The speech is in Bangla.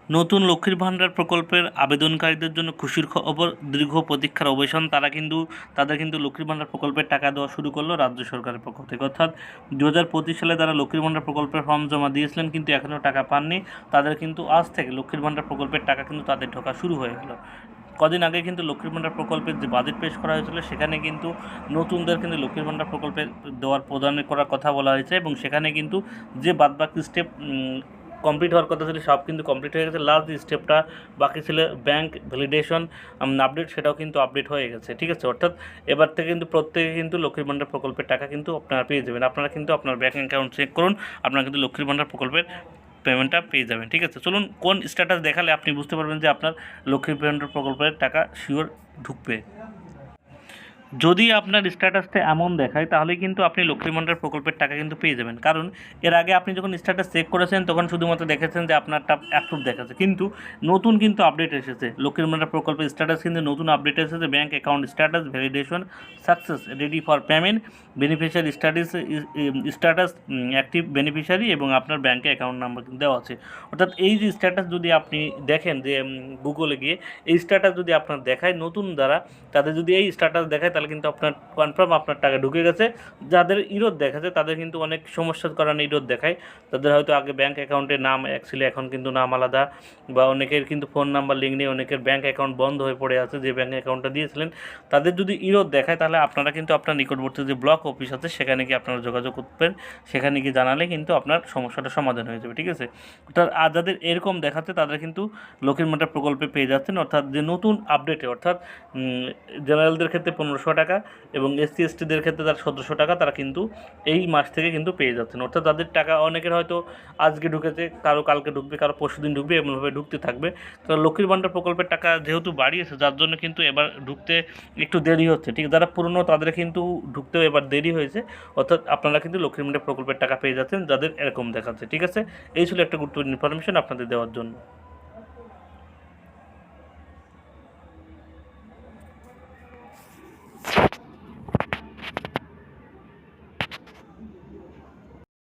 নতুন লক্ষ্মীর ভাণ্ডার প্রকল্পের আবেদনকারীদের জন্য খুশির খবর, দীর্ঘ প্রতীক্ষার অবসান। তাদের কিন্তু লক্ষ্মীর ভাণ্ডার প্রকল্পের টাকা দেওয়া শুরু করলো রাজ্য সরকারের পক্ষ থেকে। অর্থাৎ 2025 সালে তারা লক্ষ্মীর ভাণ্ডার প্রকল্পের ফর্ম জমা দিয়েছিলেন, কিন্তু এখনও টাকা পাননি। তাদের কিন্তু আজ থেকে লক্ষ্মীর ভাণ্ডার প্রকল্পের টাকা কিন্তু তাদের ঢোকা শুরু হয়ে গেল। কদিন আগে কিন্তু লক্ষ্মীর ভাণ্ডার প্রকল্পের যে বাজেট পেশ করা হয়েছিল, সেখানে কিন্তু নতুনদের কিন্তু লক্ষ্মীর ভাণ্ডার প্রকল্পে প্রদান করার কথা বলা হয়েছে, এবং সেখানে কিন্তু যে বাদবাকি স্টেপ কমপ্লিট হওয়ার কথা ছিল সব কিন্তু কমপ্লিট হয়ে গেছে। লাস্ট যে স্টেপটা বাকি ছিল ব্যাংক ভ্যালিডেশন আপডেট, সেটাও কিন্তু আপডেট হয়ে গেছে। ঠিক আছে, অর্থাৎ এবার থেকে কিন্তু প্রত্যেকে কিন্তু লক্ষ্মীর ভাণ্ডার প্রকল্পের টাকা কিন্তু আপনারা পেয়ে যাবেন। আপনারা কিন্তু আপনার ব্যাংক অ্যাকাউন্ট চেক করুন, আপনারা কিন্তু লক্ষ্মীর ভাণ্ডার প্রকল্পের পেমেন্টটা পেয়ে যাবেন। ঠিক আছে, চলুন কোন স্ট্যাটাস দেখালে আপনি বুঝতে পারবেন যে আপনার লক্ষ্মীর ভাণ্ডার প্রকল্পের টাকা শিওর ঢুকবে। যদি আপনার স্ট্যাটাসটা এমন দেখায়, তাহলে কিন্তু আপনি লক্ষ্মীর ভাণ্ডার প্রকল্পের টাকা কিন্তু পেয়ে যাবেন। কারণ এর আগে আপনি যখন স্ট্যাটাস চেক করেছেন, তখন শুধুমাত্র দেখেছেন যে আপনারটা অ্যাপ্রুভ দেখাচ্ছে, কিন্তু নতুন কিন্তু আপডেট এসেছে। লক্ষ্মীর ভাণ্ডার প্রকল্পের স্ট্যাটাস কিন্তু নতুন আপডেট এসেছে। Bank account status validation success, ready for payment, beneficiary status active beneficiary, এবং আপনার ব্যাঙ্কে অ্যাকাউন্ট নাম্বার কিন্তু দেওয়া আছে। অর্থাৎ এই যে স্ট্যাটাস যদি আপনি দেখেন, যে গুগলে গিয়ে এই স্ট্যাটাস যদি আপনার দেখায় নতুন দ্বারা, তাদের যদি এই স্ট্যাটাস দেখায়, তাহলে কিন্তু আপনার কনফার্ম আপনার টাকা ঢুকে গেছে। যাদের ইরোদ দেখাচ্ছে, তাদের কিন্তু অনেক সমস্যার কারণে ইরোদ দেখায়। তাদের হয়তো আগে ব্যাঙ্ক অ্যাকাউন্টের নাম এক ছিল, এখন কিন্তু নাম আলাদা, বা অনেকের কিন্তু ফোন নাম্বার লিঙ্ক নেই, অনেকের ব্যাঙ্ক অ্যাকাউন্ট বন্ধ হয়ে পড়ে আছে যে ব্যাঙ্ক অ্যাকাউন্টটা দিয়েছিলেন। তাদের যদি ইরোদ দেখায়, তাহলে আপনারা কিন্তু আপনার নিকটবর্তী যে ব্লক অফিস আছে, সেখানে গিয়ে আপনারা যোগাযোগ করবেন। সেখানে গিয়ে জানালে কিন্তু আপনার সমস্যাটা সমাধান হয়ে যাবে। ঠিক আছে, অর্থাৎ আর যাদের এরকম দেখাচ্ছে, তাদের কিন্তু লক্ষ্মীর ভাণ্ডার প্রকল্পে পেয়ে যাচ্ছেন। অর্থাৎ যে নতুন আপডেটে, অর্থাৎ জেনারেলদের ক্ষেত্রে 1500 টাকা এবং এসসি এসটিদের ক্ষেত্রে তার 1700 টাকা, তারা কিন্তু এই মাস থেকে কিন্তু পেয়ে যাচ্ছেন। অর্থাৎ তাদের টাকা অনেকের হয়তো আজকে ঢুকেছে, কারো কালকে ঢুকবে, কারো পরশুদিন ঢুকবে, এমনভাবে ঢুকতে থাকবে। তো লক্ষ্মীর ভাণ্ডার প্রকল্পের টাকা যেহেতু বাড়িয়েছে, যার জন্য কিন্তু এবার ঢুকতে একটু দেরি হচ্ছে। ঠিক, যারা পুরনো তাদের কিন্তু ঢুকতেও এবার দেরি হয়েছে। অর্থাৎ আপনারা কিন্তু লক্ষ্মীর ভাণ্ডার প্রকল্পের টাকা পেয়ে যাচ্ছেন যাদের এরকম দেখাচ্ছে। ঠিক আছে, এই ছিল একটা গুরুত্বপূর্ণ ইনফরমেশন আপনাদের দেওয়ার জন্য।